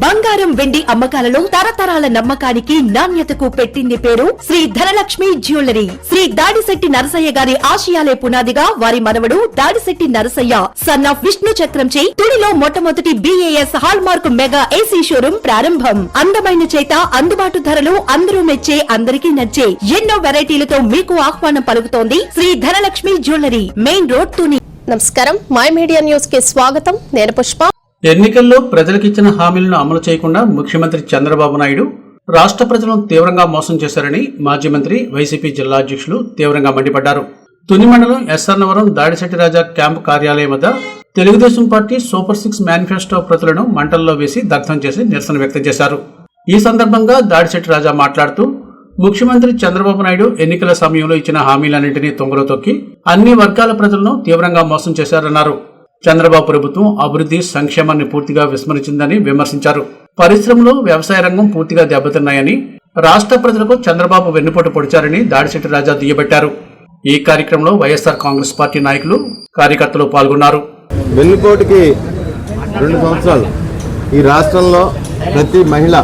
బంగారం వెండి అమ్మకాలలో తరతరాల నమ్మకానికి నాణ్యతకు పెట్టింది పేరు శ్రీ ధనలక్ష్మి జ్యువెలరీ. శ్రీ దాడిశెట్టి నరసయ్య గారి ఆశయాలే పునాదిగా వారి మనవడు దాడిశెట్టి నరసయ్య సన్ ఆఫ్ విష్ణు చక్రంచే తుడిలో మొట్టమొదటి BAS hall mark mega AC showroom ప్రారంభం. అందమైన చేత అందుబాటు ధరలు అందరూ మెచ్చే అందరికీ నచ్చే ఎన్నో వెరైటీలతో మీకు ఆహ్వానం పలుకుతోంది Shri Dhanalakshmi jewellery, main road Tuni. నమస్కారం, మై మీడియా న్యూస్ కి స్వాగతం. నేను పుష్ప. ఎన్నికల్లో ప్రజలకిచ్చిన హామీలను అమలు చేయకుండా ముఖ్యమంత్రి చంద్రబాబు నాయుడు రాష్ట్ర ప్రజలను తీవ్రంగా మోసం చేశారని మాజీ మంత్రి వైసీపీ జిల్లా అధ్యక్షులు తీవ్రంగా మండిపడ్డారు. తుని మండలం ఎస్ఆర్నవరం దాడిశెట్టి రాజా క్యాంపు కార్యాలయం వద్ద తెలుగుదేశం పార్టీ సూపర్ 6 మేనిఫెస్టో ప్రతులను మంటల్లో వేసి దగ్ధం చేసి నిరసన వ్యక్తం చేశారు. ఈ సందర్భంగా దాడిశెట్టి రాజా మాట్లాడుతూ ముఖ్యమంత్రి చంద్రబాబు నాయుడు ఎన్నికల సమయంలో ఇచ్చిన హామీలన్నింటినీ తొంగలో తొక్కి అన్ని వర్గాల ప్రజలను తీవ్రంగా మోసం చేశారన్నారు. చంద్రబాబు ప్రభుత్వం అభివృద్ధి సంక్షేమాన్ని పూర్తిగా విస్మరించిందని విమర్శించారు. పరిశ్రమలు, వ్యవసాయ రంగం పూర్తిగా దెబ్బతిన్నాయని, రాష్ట్ర ప్రజలకు చంద్రబాబు వెన్నుపోటు పొడిచారని దాడిశెట్టి రాజా దుయ్యబట్టారు. ఈ కార్యక్రమంలో వైఎస్ఆర్ కాంగ్రెస్ పార్టీ నాయకులు, కార్యకర్తలు పాల్గొన్నారు. వెన్నుపోటుకి 2 సంవత్సరాలు ఈ రాష్ట్రంలో ప్రతి మహిళ,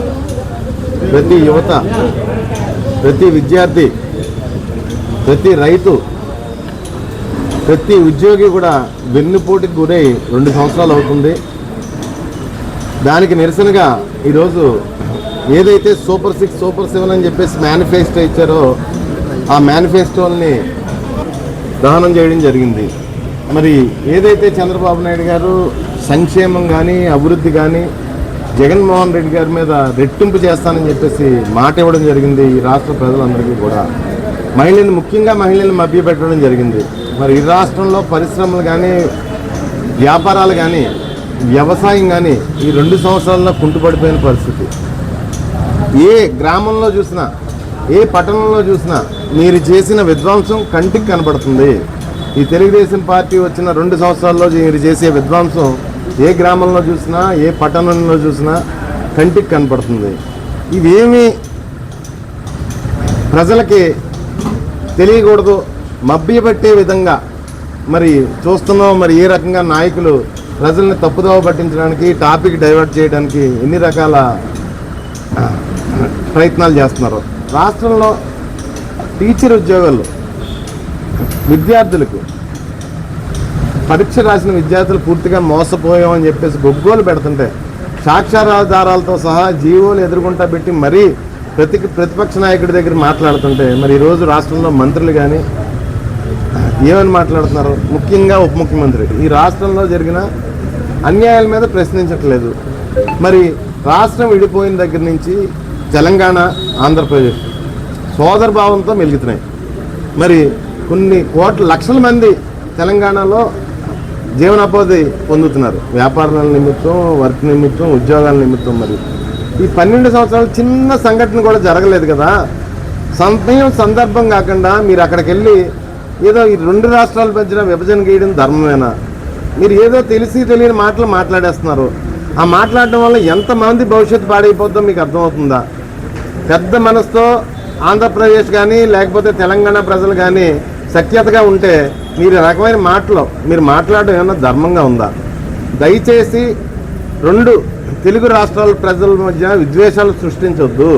ప్రతి యువత, ప్రతి విద్యార్థి, ప్రతి రైతు, ప్రతి ఉద్యోగి కూడా వెన్నుపోటుకి గురై 2 సంవత్సరాలు అవుతుంది. దానికి నిరసనగా ఈరోజు ఏదైతే సూపర్ 6, సూపర్ 7 అని చెప్పేసి మేనిఫెస్టో ఇచ్చారో ఆ మేనిఫెస్టోని దహనం చేయడం జరిగింది. మరి ఏదైతే చంద్రబాబు నాయుడు గారు సంక్షేమం కానీ, అభివృద్ధి కానీ జగన్మోహన్ రెడ్డి గారి మీద రెట్టింపు చేస్తానని చెప్పేసి మాట ఇవ్వడం జరిగింది. ఈ రాష్ట్ర ప్రజలందరికీ కూడా ముఖ్యంగా మహిళలను మభ్యపెట్టడం జరిగింది. మరి ఈ రాష్ట్రంలో పరిశ్రమలు కానీ, వ్యాపారాలు కానీ, వ్యవసాయం కానీ ఈ 2 సంవత్సరాల్లో కుంటుపడిపోయిన పరిస్థితి. ఏ గ్రామంలో చూసినా, ఏ పట్టణంలో చూసినా మీరు చేసిన విధ్వంసం కంటికి కనబడుతుంది. ఈ తెలుగుదేశం పార్టీ వచ్చిన 2 సంవత్సరాల్లో మీరు చేసే విధ్వంసం ఏ గ్రామంలో చూసినా, ఏ పట్టణంలో చూసినా కంటికి కనపడుతుంది. ఇవేమీ ప్రజలకి తెలియకూడదు, మభ్యపెట్టే విధంగా మరి చూస్తున్నాం. మరి ఏ రకంగా నాయకులు ప్రజల్ని తప్పుదోవ పట్టించడానికి, టాపిక్ డైవర్ట్ చేయడానికి ఎన్ని రకాల ప్రయత్నాలు చేస్తున్నారు. రాష్ట్రంలో టీచర్ ఉద్యోగాలు విద్యార్థులకు పరీక్ష రాసిన విద్యార్థులు పూర్తిగా మోసపోయామని చెప్పేసి గొగ్గోలు పెడుతుంటే, సాక్ష్యాధారాలతో సహా జీవోలు ఎదుర్కొంటా పెట్టి మరీ ప్రతిపక్ష నాయకుడి దగ్గర మాట్లాడుతుంటే, మరి ఈరోజు రాష్ట్రంలో మంత్రులు కానీ ఏమని మాట్లాడుతున్నారు? ముఖ్యంగా ఉప ముఖ్యమంత్రి ఈ రాష్ట్రంలో జరిగిన అన్యాయాల మీద ప్రశ్నించట్లేదు. మరి రాష్ట్రం విడిపోయిన దగ్గర నుంచి తెలంగాణ, ఆంధ్రప్రదేశ్ సోదరభావంతో మెలుగుతున్నాయి. మరి కొన్ని కోట్ల లక్షల మంది తెలంగాణలో జీవనోపాధి పొందుతున్నారు, వ్యాపారాల నిమిత్తం, వర్క్ నిమిత్తం, ఉద్యోగాల నిమిత్తం. మరి ఈ 12 సంవత్సరాలు చిన్న సంఘటన కూడా జరగలేదు కదా. సమయం సందర్భం కాకుండా మీరు అక్కడికి వెళ్ళి ఏదో ఈ 2 రాష్ట్రాల మధ్యన విభజన గీయడం ధర్మమేనా? మీరు ఏదో తెలిసి తెలియని మాటలు మాట్లాడేస్తున్నారు. ఆ మాట్లాడడం వల్ల ఎంతమంది భవిష్యత్తు పాడైపోతుందో మీకు అర్థమవుతుందా? పెద్ద మనసుతో ఆంధ్రప్రదేశ్ కానీ, లేకపోతే తెలంగాణ ప్రజలు కానీ సఖ్యతగా ఉంటే మీరు రకమైన మాటలు మీరు మాట్లాడడం ఏమన్నా ధర్మంగా ఉందా? దయచేసి 2 తెలుగు రాష్ట్రాల ప్రజల మధ్య విద్వేషాలు సృష్టించొద్దు.